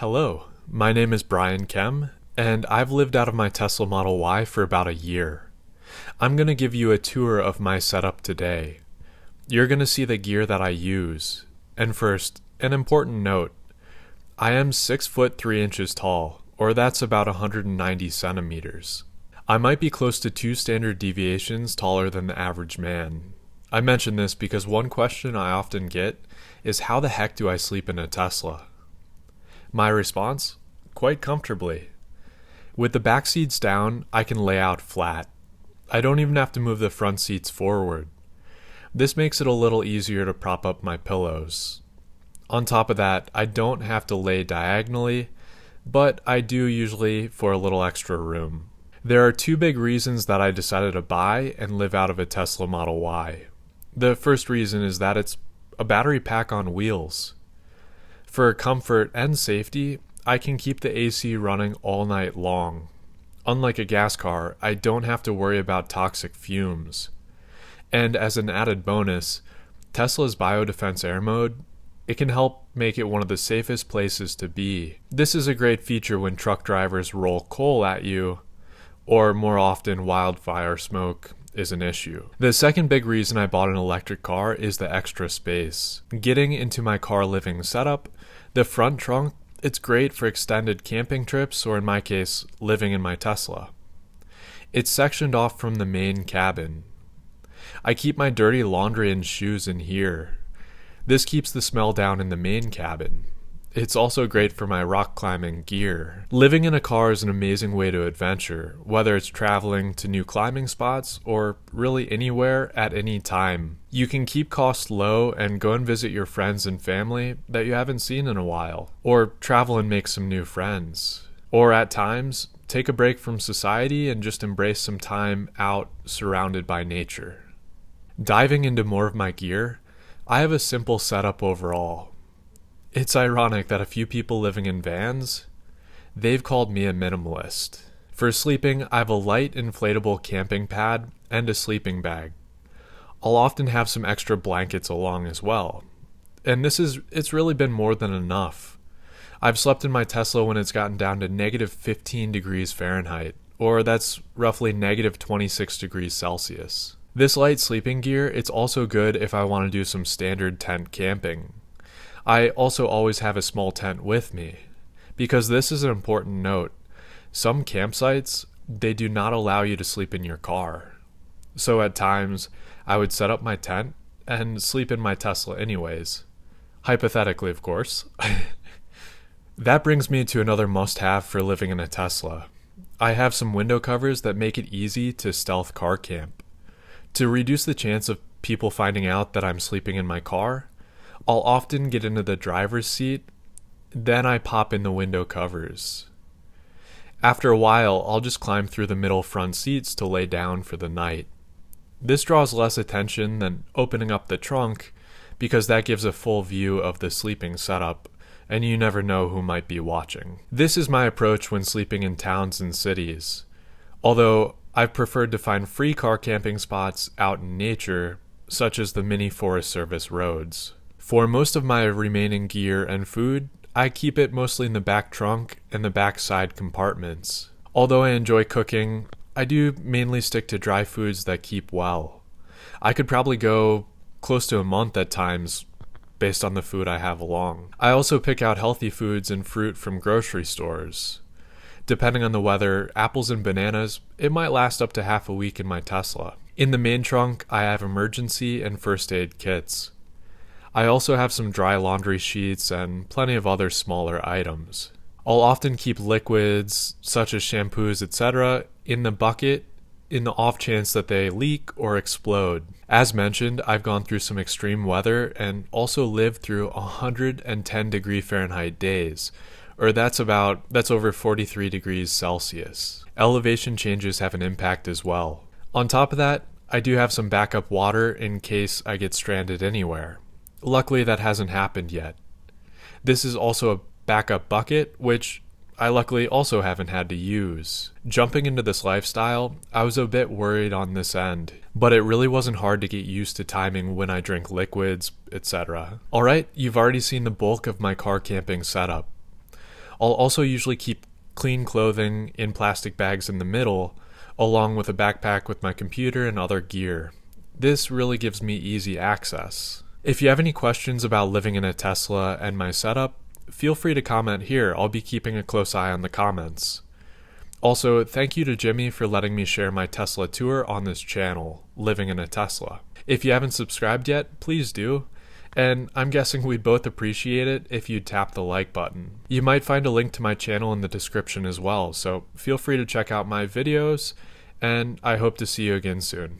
Hello, my name is Brian Kem, and I've lived out of my Tesla Model Y for about a year. I'm going to give you a tour of my setup today. You're going to see the gear that I use. And first, an important note. I am 6 foot 3 inches tall, or that's about 190 centimeters. I might be close to 2 standard deviations taller than the average man. I mention this because one question I often get is how the heck do I sleep in a Tesla? My response? Quite comfortably. With the back seats down, I can lay out flat. I don't even have to move the front seats forward. This makes it a little easier to prop up my pillows. On top of that, I don't have to lay diagonally, but I do usually for a little extra room. There are 2 big reasons that I decided to buy and live out of a Tesla Model Y. The first reason is that it's a battery pack on wheels. For comfort and safety, I can keep the AC running all night long. Unlike a gas car, I don't have to worry about toxic fumes. And as an added bonus, Tesla's biodefense air mode, it can help make it one of the safest places to be. This is a great feature when truck drivers roll coal at you, or more often wildfire smoke is an issue. The second big reason I bought an electric car is the extra space. Getting into my car living setup, the front trunk, it's great for extended camping trips, or in my case, living in my Tesla. It's sectioned off from the main cabin. I keep my dirty laundry and shoes in here. This keeps the smell down in the main cabin. It's also great for my rock climbing gear. Living in a car is an amazing way to adventure, whether it's traveling to new climbing spots or really anywhere at any time. You can keep costs low and go and visit your friends and family that you haven't seen in a while, or travel and make some new friends. Or at times, take a break from society and just embrace some time out surrounded by nature. Diving into more of my gear, I have a simple setup overall. It's ironic that a few people living in vans, they've called me a minimalist. For sleeping, I have a light inflatable camping pad and a sleeping bag. I'll often have some extra blankets along as well. And it's really been more than enough. I've slept in my Tesla when it's gotten down to negative 15 degrees Fahrenheit, or that's roughly negative 26 degrees Celsius. This light sleeping gear, it's also good if I want to do some standard tent camping. I also always have a small tent with me, because this is an important note. Some campsites, they do not allow you to sleep in your car. So at times, I would set up my tent and sleep in my Tesla anyways. Hypothetically, of course. That brings me to another must-have for living in a Tesla. I have some window covers that make it easy to stealth car camp. To reduce the chance of people finding out that I'm sleeping in my car, I'll often get into the driver's seat, then I pop in the window covers. After a while, I'll just climb through the middle front seats to lay down for the night. This draws less attention than opening up the trunk, because that gives a full view of the sleeping setup, and you never know who might be watching. This is my approach when sleeping in towns and cities, although I've preferred to find free car camping spots out in nature, such as the mini Forest Service roads. For most of my remaining gear and food, I keep it mostly in the back trunk and the back side compartments. Although I enjoy cooking, I do mainly stick to dry foods that keep well. I could probably go close to a month at times based on the food I have along. I also pick out healthy foods and fruit from grocery stores. Depending on the weather, apples and bananas, it might last up to half a week in my Tesla. In the main trunk, I have emergency and first aid kits. I also have some dry laundry sheets and plenty of other smaller items. I'll often keep liquids, such as shampoos, etc., in the bucket in the off chance that they leak or explode. As mentioned, I've gone through some extreme weather and also lived through 110 degree Fahrenheit days, or that's over 43 degrees Celsius. Elevation changes have an impact as well. On top of that, I do have some backup water in case I get stranded anywhere. Luckily, that hasn't happened yet. This is also a backup bucket, which I luckily also haven't had to use. Jumping into this lifestyle, I was a bit worried on this end, but it really wasn't hard to get used to timing when I drink liquids, etc. Alright, you've already seen the bulk of my car camping setup. I'll also usually keep clean clothing in plastic bags in the middle, along with a backpack with my computer and other gear. This really gives me easy access. If you have any questions about living in a Tesla and my setup, feel free to comment here. I'll be keeping a close eye on the comments. Also, thank you to Jimmy for letting me share my Tesla tour on this channel, Living in a Tesla. If you haven't subscribed yet, please do. And I'm guessing we'd both appreciate it if you'd tap the like button. You might find a link to my channel in the description as well, so feel free to check out my videos, and I hope to see you again soon.